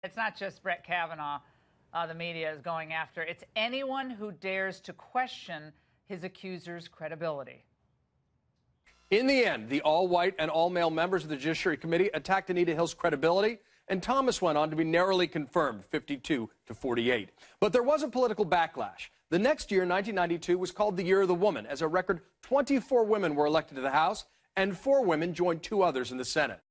It's not just Brett Kavanaugh the media is going after. It's anyone who dares to question his accuser's credibility. In the end, the all-white and all-male members of the Judiciary Committee attacked Anita Hill's credibility, and Thomas went on to be narrowly confirmed, 52-48. But there was a political backlash. The next year, 1992, was called the Year of the Woman, as a record 24 women were elected to the House, and 4 women joined 2 others in the Senate.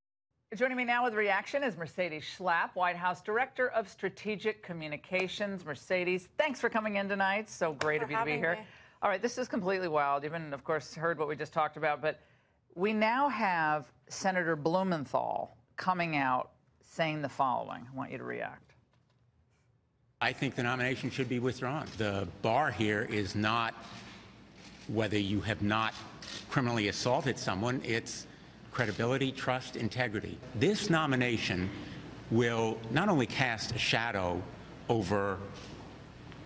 Joining me now with reaction is Mercedes Schlapp, White House Director of Strategic Communications. Mercedes, thanks for coming in tonight. So great of you to be here. All right, this is completely wild. You've been, of course, heard what we just talked about, but we now have Senator Blumenthal coming out saying the following. I want you to react. I think the nomination should be withdrawn. The bar here is not whether you have not criminally assaulted someone. It's credibility, trust, integrity. This nomination will not only cast a shadow over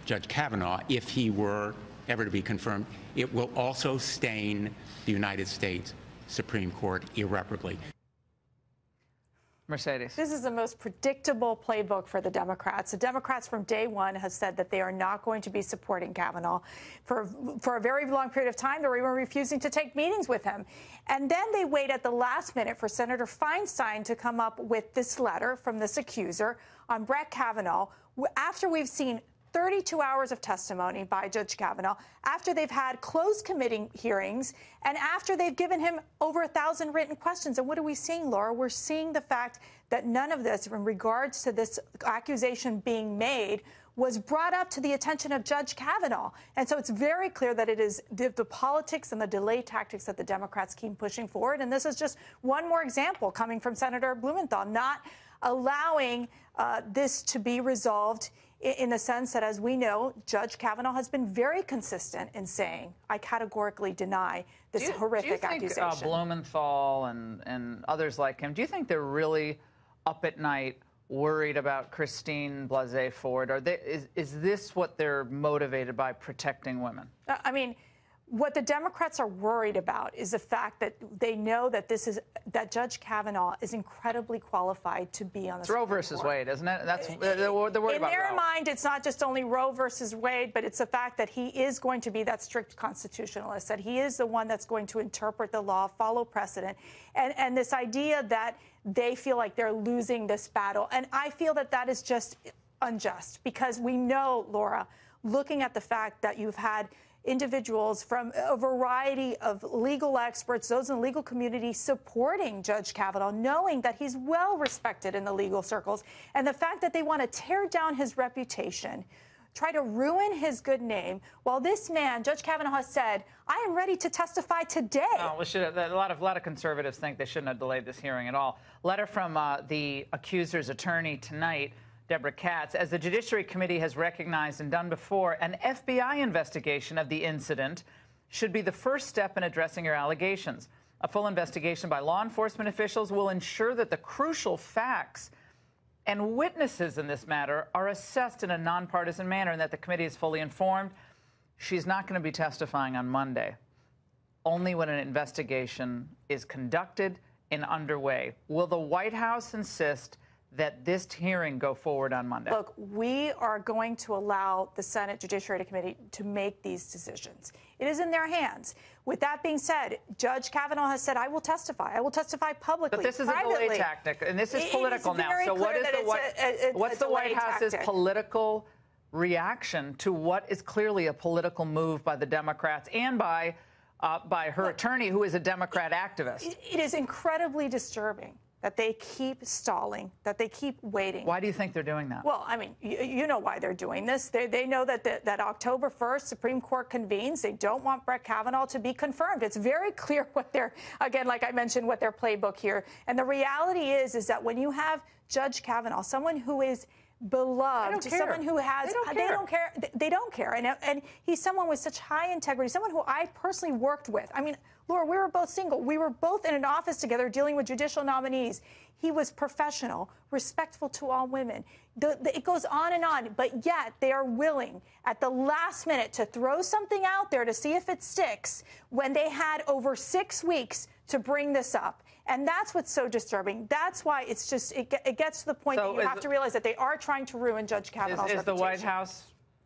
Judge Kavanaugh, if he were ever to be confirmed, it will also stain the United States Supreme Court irreparably. Mercedes. This is the most predictable playbook for the Democrats. The Democrats from day one have said that they are not going to be supporting Kavanaugh. For a very long period of time, they were even refusing to take meetings with him. And then they wait at the last minute for Senator Feinstein to come up with this letter from this accuser on Brett Kavanaugh, after we've seen 32 hours of testimony by Judge Kavanaugh, after they've had closed committee hearings, and after they've given him over 1,000 written questions. And what are we seeing, Laura? We're seeing the fact that none of this, in regards to this accusation being made, was brought up to the attention of Judge Kavanaugh. And so it's very clear that it is the politics and the delay tactics that the Democrats keep pushing forward. And this is just one more example coming from Senator Blumenthal, not allowing this to be resolved in the sense that, as we know, Judge Kavanaugh has been very consistent in saying, I categorically deny this horrific accusation. Do you think Blumenthal and others like him, do you think they're really up at night worried about Christine Blasey Ford? Is this what they're motivated by, protecting women? I mean, what the Democrats are worried about is the fact that they know that that Judge Kavanaugh is incredibly qualified to be on the Supreme Court. Roe versus Wade, isn't it? That's they're worried about. In their mind, it's not just only Roe versus Wade, but it's the fact that he is going to be that strict constitutionalist, that he is the one that's going to interpret the law, follow precedent, and this idea that they feel like they're losing this battle. And I feel that that is just unjust, because we know, Laura, looking at the fact that you've had individuals from a variety of legal experts, those in the legal community, supporting Judge Kavanaugh, knowing that he's well respected in the legal circles, and the fact that they want to tear down his reputation, try to ruin his good name, while this man, Judge Kavanaugh, has said, I am ready to testify today. No, a lot of conservatives think they shouldn't have delayed this hearing at all. Letter from the accuser's attorney tonight, Deborah Katz. As the Judiciary Committee has recognized and done before, an FBI investigation of the incident should be the first step in addressing your allegations. A full investigation by law enforcement officials will ensure that the crucial facts and witnesses in this matter are assessed in a nonpartisan manner and that the committee is fully informed. She's not going to be testifying on Monday, only when an investigation is conducted and underway. Will the White House insist that this hearing go forward on Monday? Look, we are going to allow the Senate Judiciary Committee to make these decisions. It is in their hands. With that being said, Judge Kavanaugh has said, I will testify. I will testify publicly, But this is privately. a delay tactic, and this is political now. So what's the White House's political reaction to what is clearly a political move by the Democrats and by her attorney, who is a Democrat activist? It is incredibly disturbing that they keep stalling, that they keep waiting. Why do you think they're doing that? Well, I mean, you know why they're doing this. They know that that October 1st, Supreme Court convenes. They don't want Brett Kavanaugh to be confirmed. It's very clear what their, again, like I mentioned, what their playbook here. And the reality is that when you have Judge Kavanaugh, someone who is beloved, someone who has, they don't care. And he's someone with such high integrity, someone who I personally worked with. I mean, Laura, we were both single. We were both in an office together dealing with judicial nominees. He was professional, respectful to all women. It goes on and on, but yet they are willing at the last minute to throw something out there to see if it sticks when they had over 6 weeks to bring this up. And that's what's so disturbing. That's why it's just, it gets to the point that you have to realize that they are trying to ruin Judge Kavanaugh's reputation. Is the White House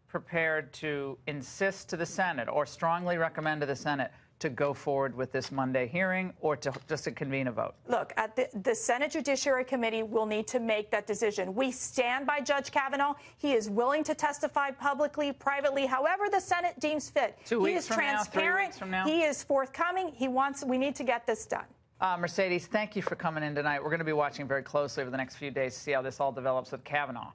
prepared to insist to the Senate or strongly recommend to the Senate to go forward with this Monday hearing, or to just to convene a vote? Look, at the Senate Judiciary Committee will need to make that decision. We stand by Judge Kavanaugh. He is willing to testify publicly, privately, however the Senate deems fit. 2 weeks he is from transparent. Now, 3 weeks from now. He is forthcoming. We need to get this done. Mercedes, thank you for coming in tonight. We're going to be watching very closely over the next few days to see how this all develops with Kavanaugh.